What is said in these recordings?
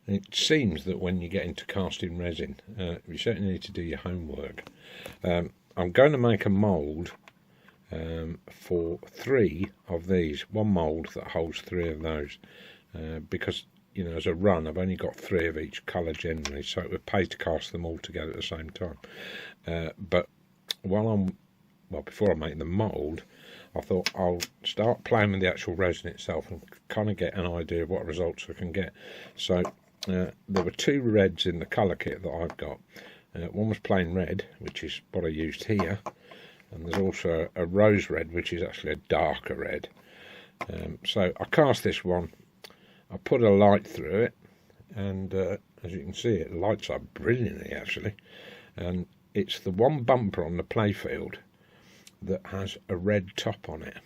It seems that when you get into casting resin, you certainly need to do your homework. I'm going to make a mould for 3 of these, one mould that holds 3 of those, because as a run I've only got 3 of each colour generally, so it would pay to cast them all together at the same time. But before I make the mould, I thought I'll start playing with the actual resin itself and kind of get an idea of what results I can get. So there were 2 reds in the colour kit that I've got. One was plain red, which is what I used here, and there's also a rose red, which is actually a darker red. So I cast this one, I put a light through it, and as you can see, it lights up brilliantly actually. And it's the one bumper on the playfield that has a red top on it.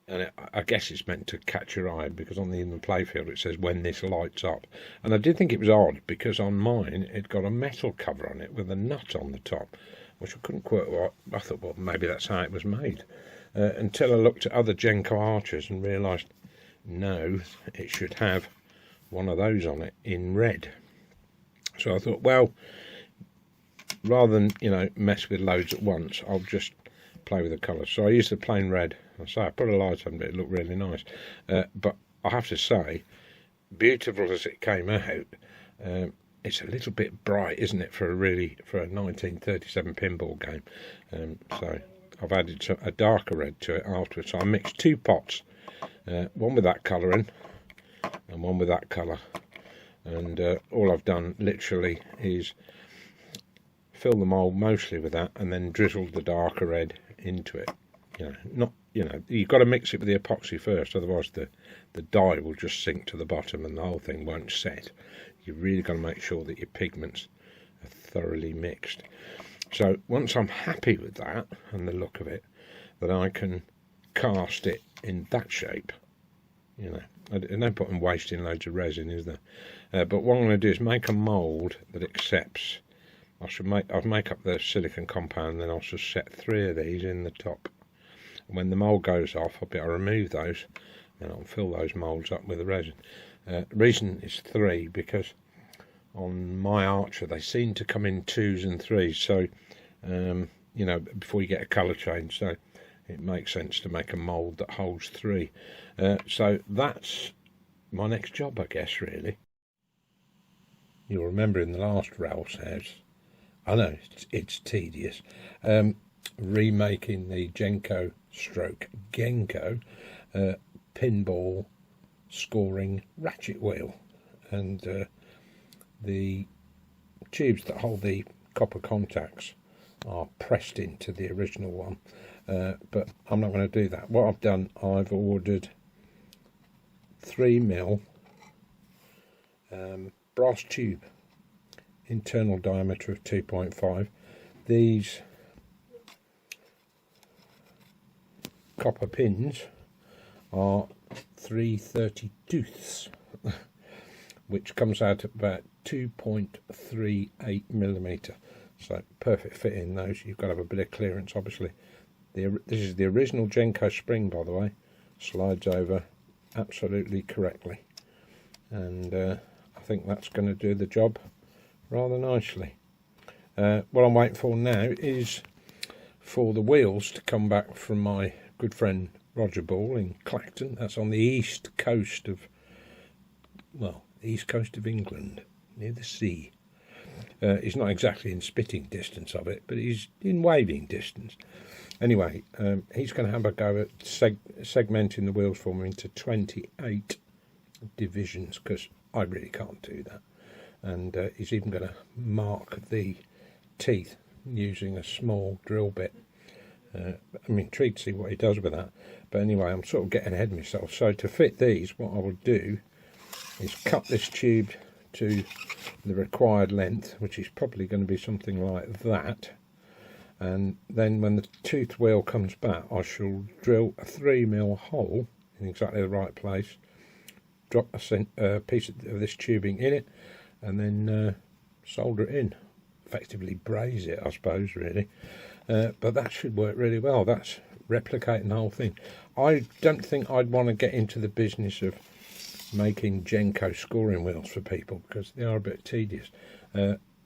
And I guess it's meant to catch your eye, because on the playfield it says when this lights up. And I did think it was odd, because on mine it got a metal cover on it with a nut on the top, which I couldn't quite what. I thought, well, maybe that's how it was made, until I looked at other Genco archers and realised, no, it should have one of those on it in red. So I thought, well, rather than mess with loads at once, I'll just play with the colours. So I used the plain red. I put a light on it, it looked really nice. But I have to say, beautiful as it came out, it's a little bit bright, isn't it, for a 1937 pinball game. So I've added a darker red to it afterwards. So I mixed 2 pots, one with that colour in and one with that colour. And all I've done literally is fill the mould mostly with that, and then drizzled the darker red into it. You've got to mix it with the epoxy first, otherwise the dye will just sink to the bottom and the whole thing won't set. You've really got to make sure that your pigments are thoroughly mixed. So once I'm happy with that and the look of it, then I can cast it in that shape. There's no point in wasting loads of resin, is there? But what I'm going to do is make a mould that accepts. I'll make up the silicon compound, and then I'll just set 3 of these in the top. And when the mould goes off, I'll be able to remove those, and I'll fill those moulds up with the resin. The reason is 3, because on my Archer they seem to come in 2s and 3s, so before you get a colour change, so it makes sense to make a mould that holds 3. So that's my next job, I guess, really. You'll remember in the last Ralph's house, I know it's tedious, remaking the Genco pinball scoring ratchet wheel, and the tubes that hold the copper contacts are pressed into the original one, but I'm not going to do that. What I've done, I've ordered 3mm brass tube, internal diameter of 2.5. These copper pins are 3/32ths, which comes out at about 2.38mm. So perfect fit in those. You've got to have a bit of clearance, obviously. This is the original Genco spring, by the way. Slides over absolutely correctly, and I think that's going to do the job rather nicely. What I'm waiting for now is for the wheels to come back from my good friend Roger Ball in Clacton. That's on the east coast of England, near the sea. He's not exactly in spitting distance of it, but he's in waving distance. Anyway, he's going to have a go at segmenting the wheels for me into 28 divisions, because I really can't do that. And he's even going to mark the teeth using a small drill bit. I'm intrigued to see what he does with that. But anyway, I'm sort of getting ahead of myself. So to fit these, what I will do is cut this tube to the required length, which is probably going to be something like that. And then when the tooth wheel comes back, I shall drill a 3mm hole in exactly the right place, drop a piece of this tubing in it, and then solder it in. Effectively braze it, I suppose, really. But that should work really well. That's replicating the whole thing. I don't think I'd want to get into the business of making Genco scoring wheels for people because they are a bit tedious.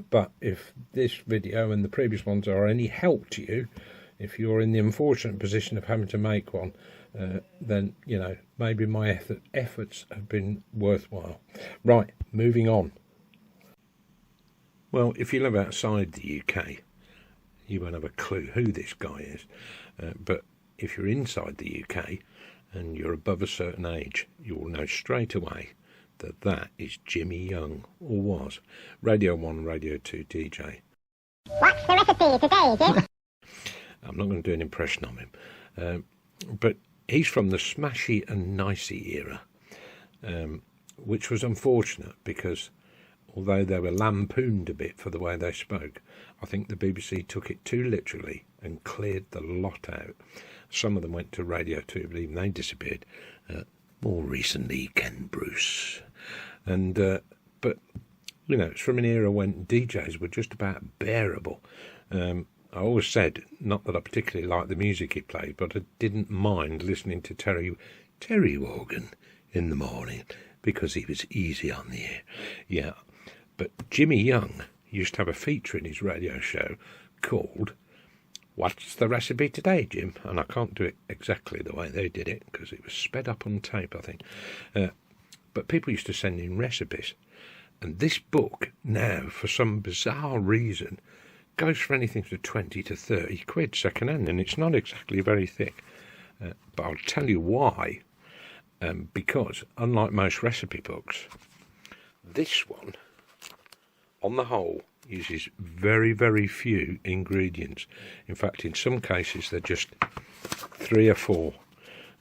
But if this video and the previous ones are any help to you, if you're in the unfortunate position of having to make one, then, you know, maybe my efforts have been worthwhile. Right, moving on. Well, if you live outside the UK, you won't have a clue who this guy is. But if you're inside the UK and you're above a certain age, you will know straight away that that is Jimmy Young, or was, Radio 1, Radio 2 DJ. What's the recipe today, Jim? I'm not going to do an impression of him. But he's from the Smashy and Nicey era, which was unfortunate because although they were lampooned a bit for the way they spoke, I think the BBC took it too literally and cleared the lot out. Some of them went to Radio 2, but even they disappeared. More recently, Ken Bruce. And but, you know, it's from an era when DJs were just about bearable. I always said, not that I particularly liked the music he played, but I didn't mind listening to Terry Wogan in the morning because he was easy on the air. Yeah, but Jimmy Young used to have a feature in his radio show called What's the Recipe Today, Jim? And I can't do it exactly the way they did it because it was sped up on tape, I think. But people used to send in recipes. And this book now, for some bizarre reason, goes for anything to 20 to 30 quid second hand, and it's not exactly very thick. But I'll tell you why. Because, unlike most recipe books, this one, on the whole, uses very, very few ingredients. In fact, in some cases, they're just 3 or 4.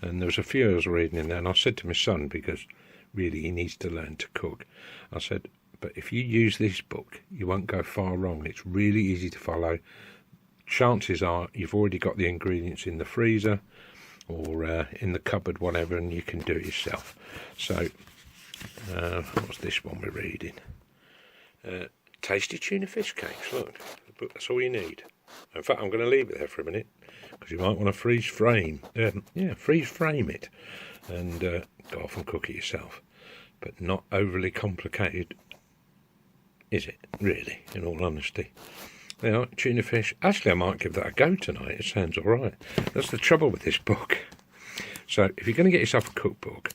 And there was a few I was reading in there, and I said to my son, because really he needs to learn to cook, I said, but if you use this book, you won't go far wrong. It's really easy to follow. Chances are you've already got the ingredients in the freezer or in the cupboard, whatever, and you can do it yourself. So, what's this one we're reading? Tasty tuna fish cakes, look. That's all you need. In fact, I'm going to leave it there for a minute because you might want to freeze frame it and go off and cook it yourself. But not overly complicated, is it, really, in all honesty? You know, tuna fish. Actually, I might give that a go tonight. It sounds all right. That's the trouble with this book. So if you're going to get yourself a cookbook,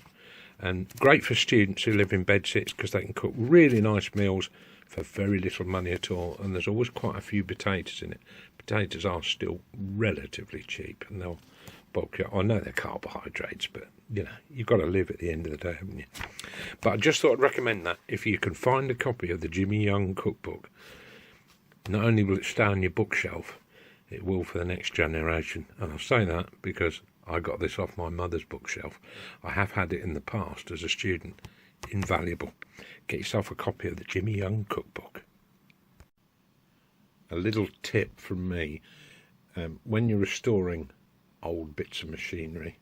and great for students who live in bedsits because they can cook really nice meals for very little money at all, and there's always quite a few potatoes in it. Potatoes are still relatively cheap, and they'll bulk you. I know they're carbohydrates, but, you know, you've got to live at the end of the day, haven't you? But I just thought I'd recommend that. If you can find a copy of the Jimmy Young cookbook, not only will it stay on your bookshelf, it will for the next generation. And I say that because I got this off my mother's bookshelf. I have had it in the past as a student. Invaluable. Get yourself a copy of the Jimmy Young cookbook. A little tip from me, when you're restoring old bits of machinery,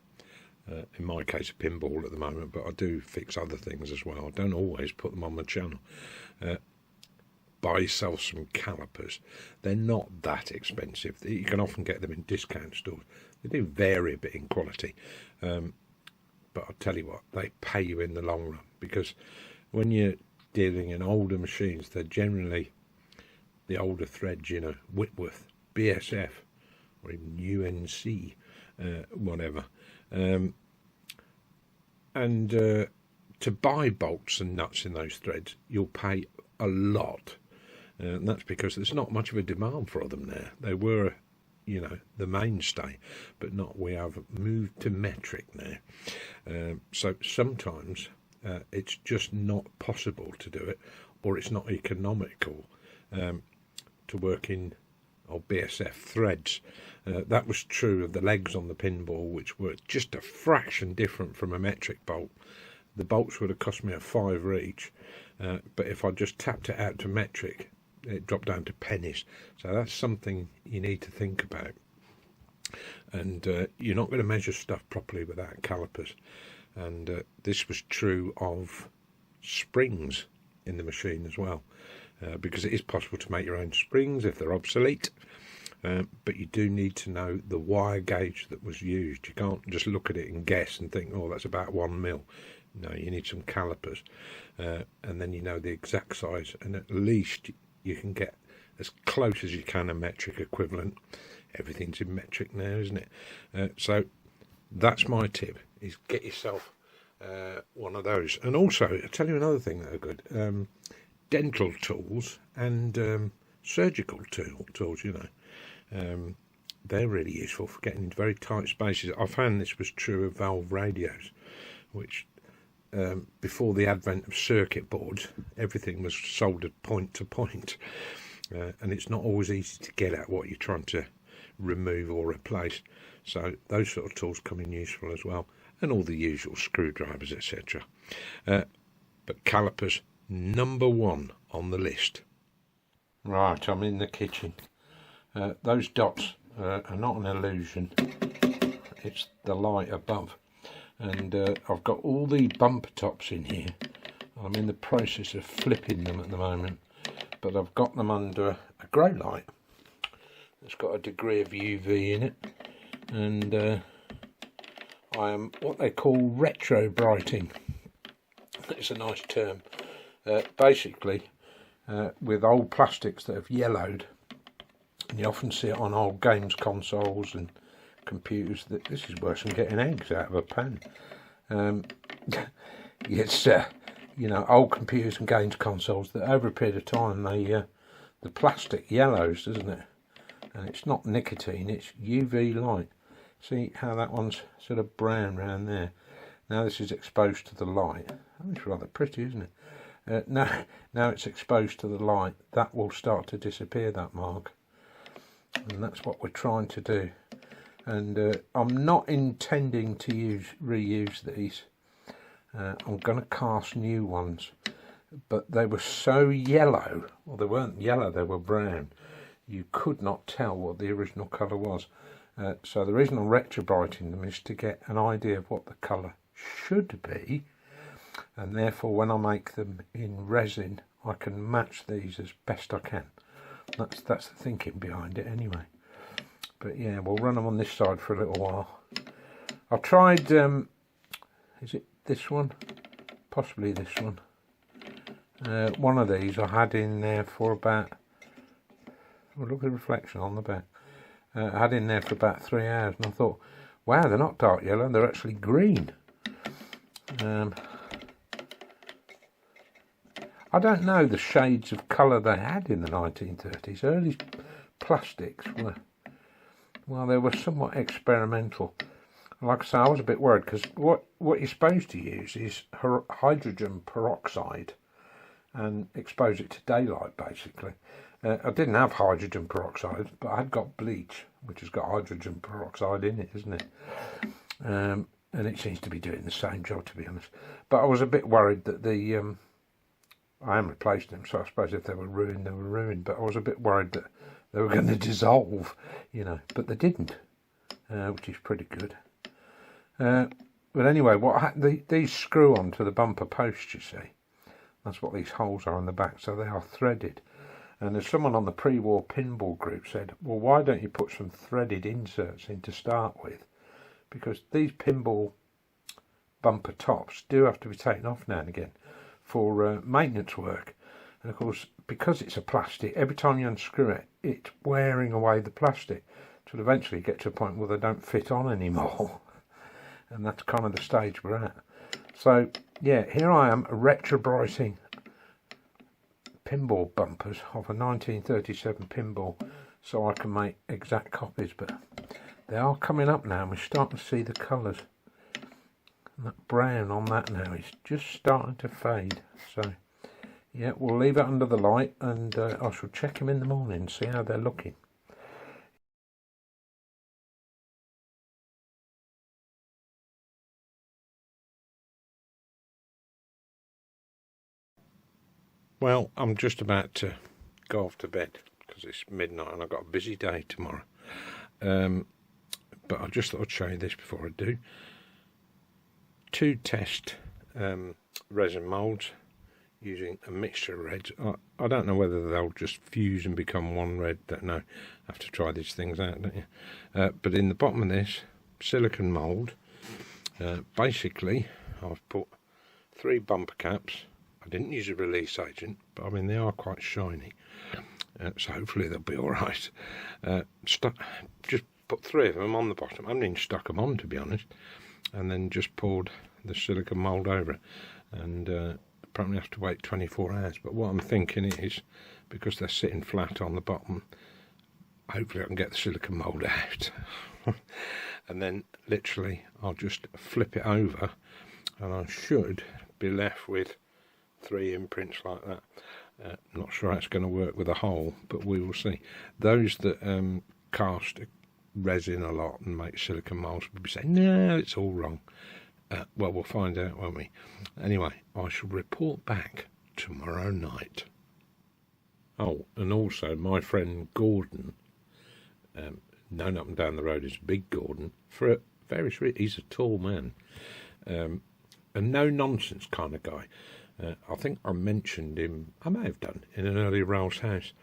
in my case a pinball at the moment, but I do fix other things as well. I don't always put them on the channel. Buy yourself some calipers. They're not that expensive. You can often get them in discount stores. They do vary a bit in quality, but I'll tell you what, they pay you in the long run, because when you're dealing in older machines, they're generally the older threads, you know, Whitworth, BSF, or even UNC, whatever. And to buy bolts and nuts in those threads, you'll pay a lot. And that's because there's not much of a demand for them there. They were, you know, the mainstay, but not. We have moved to metric now. So sometimes it's just not possible to do it, or it's not economical to work in BSF threads. That was true of the legs on the pinball, which were just a fraction different from a metric bolt. The bolts would have cost me a £5 each, but if I just tapped it out to metric, it dropped down to pennies. So that's something you need to think about. And you're not going to measure stuff properly without calipers. And this was true of springs in the machine as well, because it is possible to make your own springs if they're obsolete. But you do need to know the wire gauge that was used. You can't just look at it and guess and think, oh, that's about 1 mil. No, you need some calipers, and then you know the exact size, and at least you can get as close as you can a metric equivalent. Everything's in metric now, isn't it? So that's my tip, is get yourself one of those. And also, I'll tell you another thing that are good. Dental tools and surgical tools, you know. They're really useful for getting into very tight spaces. I found this was true of valve radios, which before the advent of circuit boards, everything was soldered point to point. And it's not always easy to get at what you're trying to remove or replace. So those sort of tools come in useful as well. And all the usual screwdrivers, etc. But calipers, number one on the list. Right, I'm in the kitchen. Those dots are not an illusion. It's the light above. And I've got all the bumper tops in here. I'm in the process of flipping them at the moment. But I've got them under a grow light. It's got a degree of UV in it. And I am what they call retro brighting. It's a nice term. Basically, with old plastics that have yellowed, and you often see it on old games consoles and computers, that this is worse than getting eggs out of a pan. It's you know, old computers and games consoles that over a period of time the plastic yellows, doesn't it? And it's not nicotine, it's UV light. See how that one's sort of brown around there. Now this is exposed to the light. Oh, it's rather pretty, isn't it? Now it's exposed to the light, that will start to disappear, that mark. And that's what we're trying to do. And I'm not intending to reuse these. I'm going to cast new ones. But they were so yellow, well, they weren't yellow, they were brown. You could not tell what the original colour was. So the reason I'm retrobrighting them is to get an idea of what the colour should be, and therefore when I make them in resin I can match these as best I can. That's the thinking behind it anyway. But yeah, we'll run them on this side for a little while. I've tried, is it this one? Possibly this one. One of these I had in there for about, oh, look at the reflection on the back. I had in there for about 3 hours, and I thought, wow, they're not dark yellow, they're actually green. I don't know the shades of colour they had in the 1930s. Early plastics were, well, they were somewhat experimental. Like I say, I was a bit worried, because what you're supposed to use is hydrogen peroxide and expose it to daylight, basically. I didn't have hydrogen peroxide, but I had got bleach, which has got hydrogen peroxide in it, isn't it? And it seems to be doing the same job, to be honest. But I was a bit worried that I am replacing them, so I suppose if they were ruined, they were ruined. But I was a bit worried that they were going to dissolve, you know. But they didn't, which is pretty good. But anyway, these screw onto the bumper post, you see. That's what these holes are on the back, so they are threaded. And as someone on the pre-war pinball group said, well, why don't you put some threaded inserts in to start with? Because these pinball bumper tops do have to be taken off now and again for maintenance work. And of course, because it's a plastic, every time you unscrew it, it's wearing away the plastic. Till eventually get to a point where they don't fit on anymore. And that's kind of the stage we're at. So, yeah, here I am, retrobrighting pinball bumpers of a 1937 pinball, so I can make exact copies. But they are coming up now, and we're starting to see the colours. And that brown on that now is just starting to fade. So, yeah, we'll leave it under the light, and I shall check them in the morning and see how they're looking. Well, I'm just about to go off to bed because it's midnight and I've got a busy day tomorrow. But I just thought I'd show you this before I do. 2 test resin moulds using a mixture of reds. I don't know whether they'll just fuse and become one red. Don't know. Have to try these things out, don't you? But in the bottom of this silicon mould, basically I've put 3 bumper caps. I didn't use a release agent, but I mean they are quite shiny, so hopefully they'll be alright. Just put 3 of them on the bottom. I haven't even stuck them on, to be honest, and then just poured the silicone mould over it, and probably have to wait 24 hours. But what I'm thinking is, because they're sitting flat on the bottom, hopefully I can get the silicone mould out. And then literally I'll just flip it over and I should be left with 3 imprints like that. Not sure how it's going to work with a hole, but we will see. Those that cast resin a lot and make silicone moulds will be saying, no, it's all wrong. Well, we'll find out, won't we? Anyway, I shall report back tomorrow night. Oh, and also my friend Gordon, known up and down the road as Big Gordon, for various reasons. He's a tall man, a no-nonsense kind of guy. I think I mentioned him, I may have done, in an earlier Rail's house,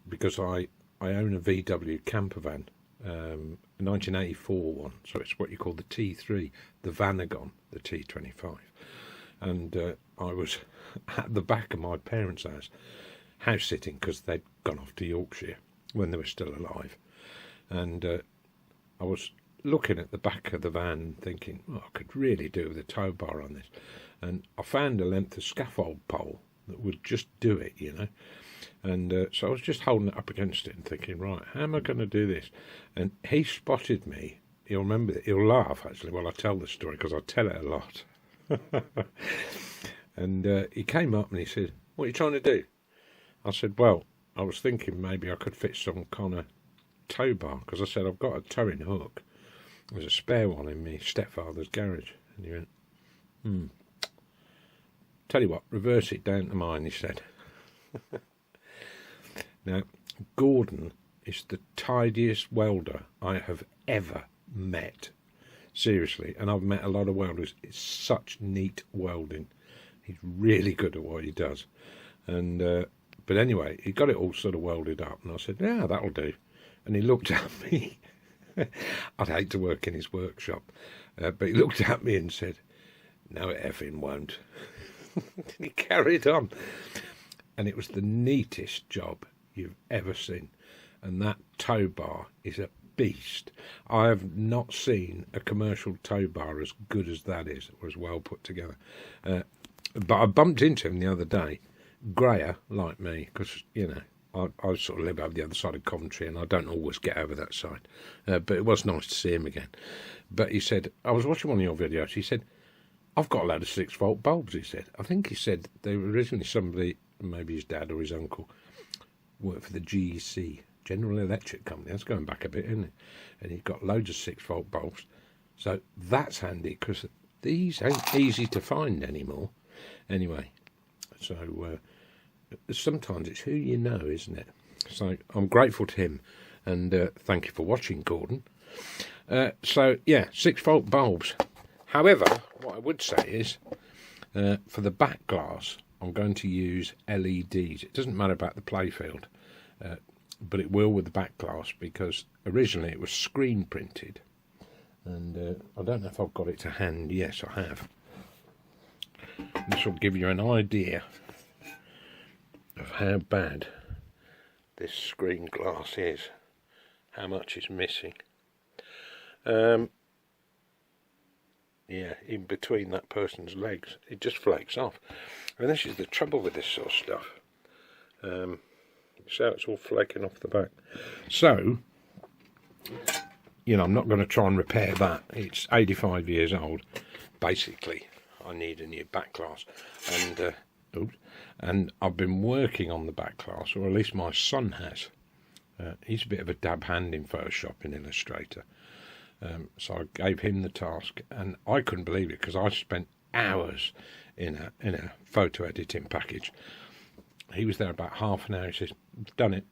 because I own a VW camper van, a 1984 one, so it's what you call the T3, the Vanagon, the T25. And I was at the back of my parents' house sitting, because they'd gone off to Yorkshire when they were still alive. And I was looking at the back of the van thinking, oh, I could really do with a tow bar on this. And I found a length of scaffold pole that would just do it, you know. And so I was just holding it up against it and thinking, right, how am I going to do this? And he spotted me. He'll remember it. He'll laugh, actually, while I tell the story, because I tell it a lot. And he came up and he said, what are you trying to do? I said, well, I was thinking maybe I could fit some kind of tow bar, because I said, I've got a towing hook. There's a spare one in my stepfather's garage. And he went, tell you what, reverse it down to mine, he said. Now, Gordon is the tidiest welder I have ever met. Seriously, and I've met a lot of welders. It's such neat welding. He's really good at what he does. And but anyway, he got it all sort of welded up, and I said, yeah, that'll do. And he looked at me. I'd hate to work in his workshop, but he looked at me and said, no, it effing won't. And he carried on. And it was the neatest job you've ever seen. And that tow bar is a beast. I have not seen a commercial tow bar as good as that is, or as well put together. But I bumped into him the other day, greyer like me, because, you know, I sort of live over the other side of Coventry and I don't always get over that side. But it was nice to see him again. But he said, I was watching one of your videos, he said, I've got a load of 6-volt bulbs, he said. I think he said they were originally somebody, maybe his dad or his uncle, worked for the GEC, General Electric Company. That's going back a bit, isn't it? And he's got loads of 6-volt bulbs. So that's handy, because these ain't easy to find anymore. Anyway, so sometimes it's who you know, isn't it? So I'm grateful to him, and thank you for watching, Gordon. So, yeah, 6-volt bulbs. However, what I would say is, for the back glass, I'm going to use LEDs. It doesn't matter about the playfield, but it will with the back glass, because originally it was screen printed. And I don't know if I've got it to hand. Yes, I have. This will give you an idea of how bad this screen glass is, how much is missing. Yeah, in between that person's legs, it just flakes off. And this is the trouble with this sort of stuff. So it's all flaking off the back. So, you know, I'm not going to try and repair that. It's 85 years old. Basically, I need a new back glass. And I've been working on the back glass, or at least my son has. He's a bit of a dab hand in Photoshop and Illustrator. So I gave him the task, and I couldn't believe it, because I spent hours in a photo editing package. He was there about half an hour. He says, "I've done it."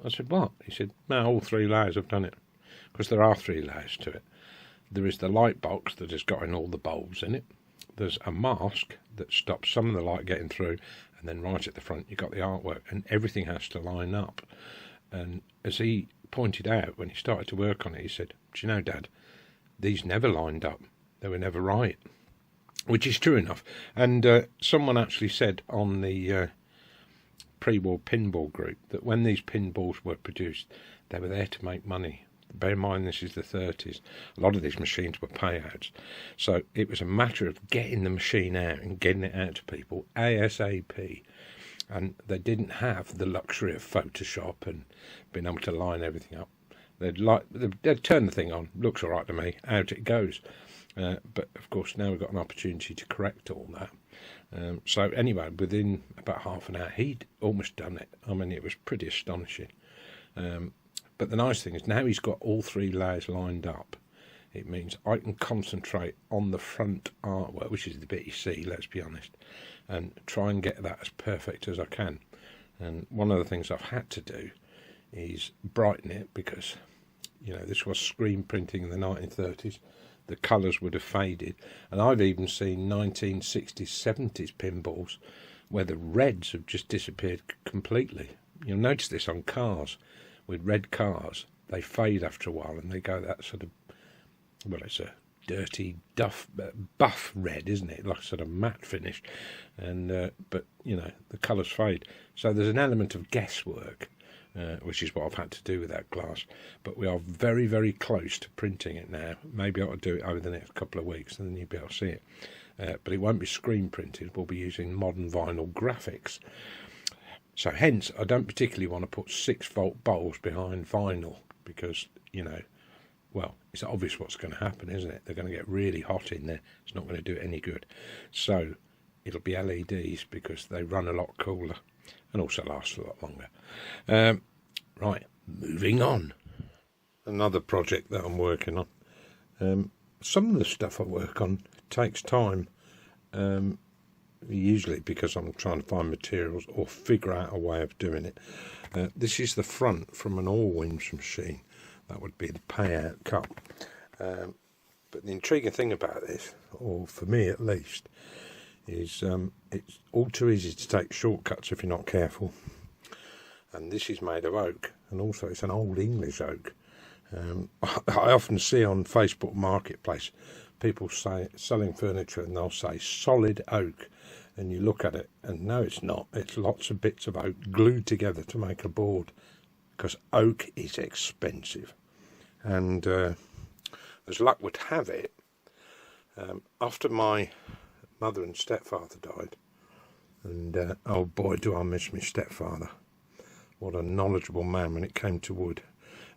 I said, "What?" He said, "No, all 3 layers, I've done it." Because there are 3 layers to it. There is the light box that has got in all the bulbs in it. There's a mask that stops some of the light getting through, and then right at the front you've got the artwork, and everything has to line up. And as he pointed out when he started to work on it, he said, "Do you know, Dad, these never lined up. They were never right." which is true enough. And someone actually said on the pre-war pinball group that when these pinballs were produced, they were there to make money. Bear in mind, this is the 30s. A lot of these machines were payouts. So it was a matter of getting the machine out and getting it out to people ASAP. And they didn't have the luxury of Photoshop and being able to line everything up. They'd turn the thing on, looks all right to me, out it goes. But of course now we've got an opportunity to correct all that. So anyway, within about half an hour, he'd almost done it. I mean, it was pretty astonishing. But the nice thing is now he's got all 3 layers lined up. It means I can concentrate on the front artwork, which is the bit you see, let's be honest, and try and get that as perfect as I can. And one of the things I've had to do is brighten it because, you know, this was screen printing in the 1930s. The colours would have faded. And I've even seen 1960s, 70s pinballs where the reds have just disappeared completely. You'll notice this on cars. With red cars, they fade after a while and they go that sort of, well, it's a dirty buff red, isn't it? Like sort of matte finish. And but, you know, the colours fade. So there's an element of guesswork, which is what I've had to do with that glass. But we are very, very close to printing it now. Maybe I'll do it over the next couple of weeks and then you'll be able to see it. But it won't be screen printed. We'll be using modern vinyl graphics. So hence, I don't particularly want to put 6-volt bowls behind vinyl because, you know, well, it's obvious what's going to happen, isn't it? They're going to get really hot in there. It's not going to do it any good. So it'll be LEDs because they run a lot cooler and also last a lot longer. Right, moving on. Another project that I'm working on. Some of the stuff I work on takes time. Usually because I'm trying to find materials or figure out a way of doing it. This is the front from an all-wings machine. That would be the payout cup. But the intriguing thing about this, or for me at least, is it's all too easy to take shortcuts if you're not careful. And this is made of oak, and also it's an old English oak. I often see on Facebook Marketplace people selling furniture and they'll say solid oak, and you look at it and no, it's not. It's lots of bits of oak glued together to make a board, because oak is expensive. And as luck would have it, after my mother and stepfather died, and oh boy do I miss my stepfather. What a knowledgeable man when it came to wood,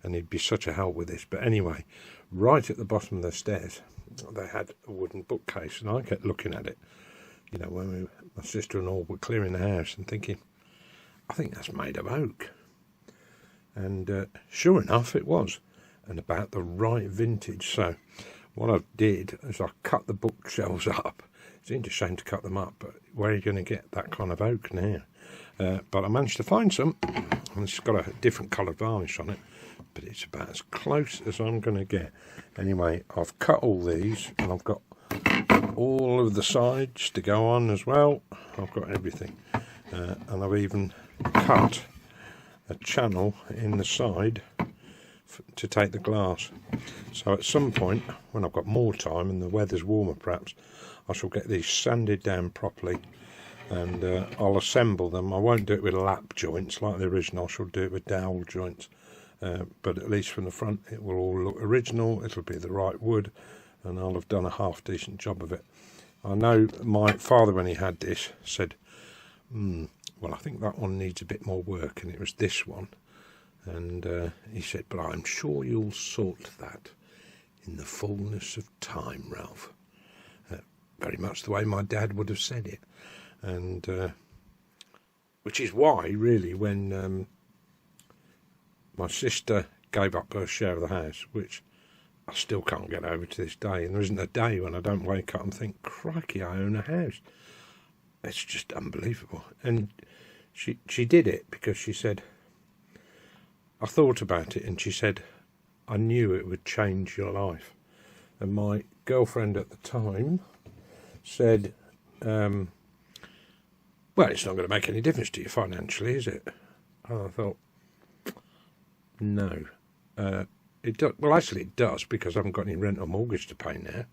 and he'd be such a help with this. But anyway, right at the bottom of the stairs they had a wooden bookcase, and I kept looking at it, you know, when my sister and all were clearing the house, and thinking, I think that's made of oak. And sure enough it was, and about the right vintage. So what I did is I cut the bookshelves up. It seemed a shame to cut them up, but where are you going to get that kind of oak now? But I managed to find some, and it's got a different colour varnish on it, but it's about as close as I'm going to get. Anyway, I've cut all these, and I've got all of the sides to go on as well. I've got everything, and I've even cut a channel in the side to take the glass. So at some point, when I've got more time and the weather's warmer perhaps, I shall get these sanded down properly, and I'll assemble them. I won't do it with lap joints like the original. I shall do it with dowel joints, but at least from the front it will all look original. It'll be the right wood, and I'll have done a half decent job of it. I know my father, when he had this, said, well, I think that one needs a bit more work, and it was this one. And he said, but I'm sure you'll sort that in the fullness of time, Ralph. Very much the way my dad would have said it. And which is why, really, when my sister gave up her share of the house, which I still can't get over to this day, and there isn't a day when I don't wake up and think, crikey, I own a house. It's just unbelievable. And she did it because she said, I thought about it, and she said, I knew it would change your life. And my girlfriend at the time said, well, it's not going to make any difference to you financially, is it? And I thought, no. It does. Well, actually it does, because I haven't got any rent or mortgage to pay now.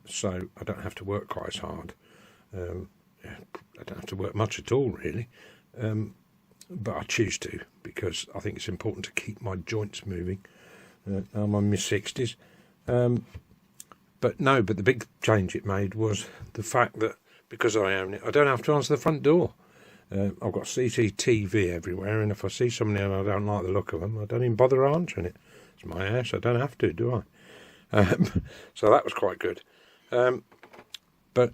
so I don't have to work quite as hard. I don't have to work much at all, really, but I choose to because I think it's important to keep my joints moving. I'm in my 60s. But the big change it made was the fact that because I own it, I don't have to answer the front door. I've got CCTV everywhere, and if I see somebody and I don't like the look of them, I don't even bother answering it. It's my house, I don't have to, do I? So that was quite good. But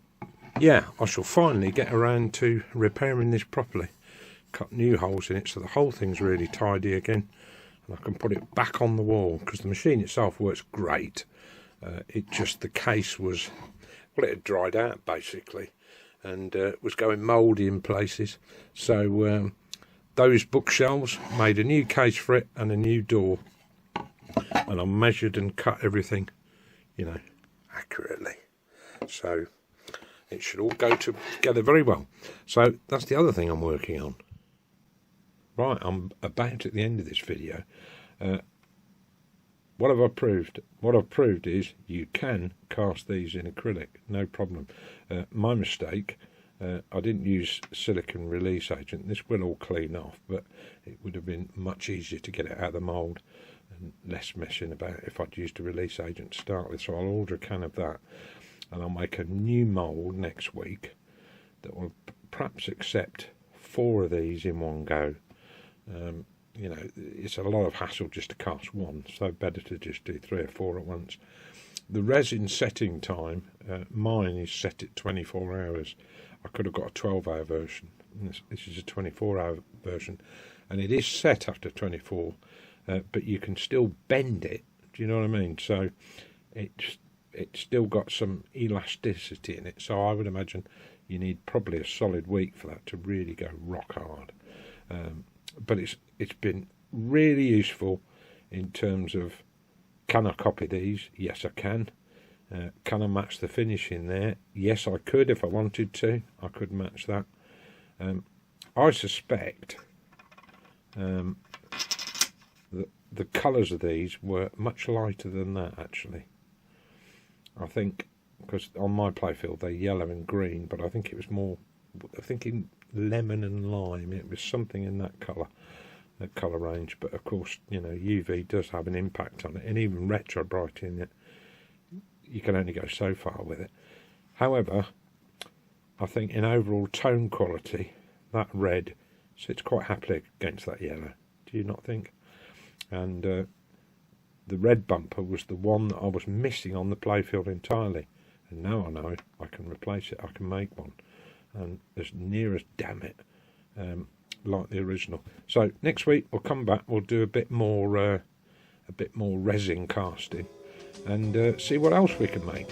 yeah, I shall finally get around to repairing this properly. Cut new holes in it so the whole thing's really tidy again, and I can put it back on the wall, because the machine itself works great. It just, the case was, well, it had dried out basically, and was going mouldy in places. So those bookshelves, made a new case for it and a new door, and I measured and cut everything, accurately. So it should all go together very well. So that's the other thing I'm working on. Right, I'm about at the end of this video. What have I proved? What I've proved is you can cast these in acrylic, no problem. My mistake, I didn't use silicone release agent. This will all clean off, but it would have been much easier to get it out of the mould and less messing about if I'd used a release agent to start with. So I'll order a can of that, and I'll make a new mould next week that will perhaps accept 4 of these in one go. It's a lot of hassle just to cast one, so better to just do 3 or 4 at once. The resin setting time, mine is set at 24 hours. I could have got a 12-hour version. This is a 24-hour version, and it is set after 24, but you can still bend it. Do you know what I mean? So it's still got some elasticity in it. So I would imagine you need probably a solid week for that to really go rock hard. But it's been really useful in terms of, can I copy these? Yes, I can. Can I match the finish in there? Yes, I could if I wanted to. I could match that. I suspect that the colours of these were much lighter than that, actually. I think, because on my playfield they're yellow and green, but I think it was more, I'm thinking lemon and lime. It was something in that colour range. But of course, UV does have an impact on it, and even retro brighting it, you can only go so far with it. However, I think in overall tone quality, that red sits quite happily against that yellow. Do you not think? And the red bumper was the one that I was missing on the playfield entirely, and now I know I can replace it. I can make one, and as near as damn it like the original. So next week we'll come back, we'll do a bit more resin casting, and see what else we can make.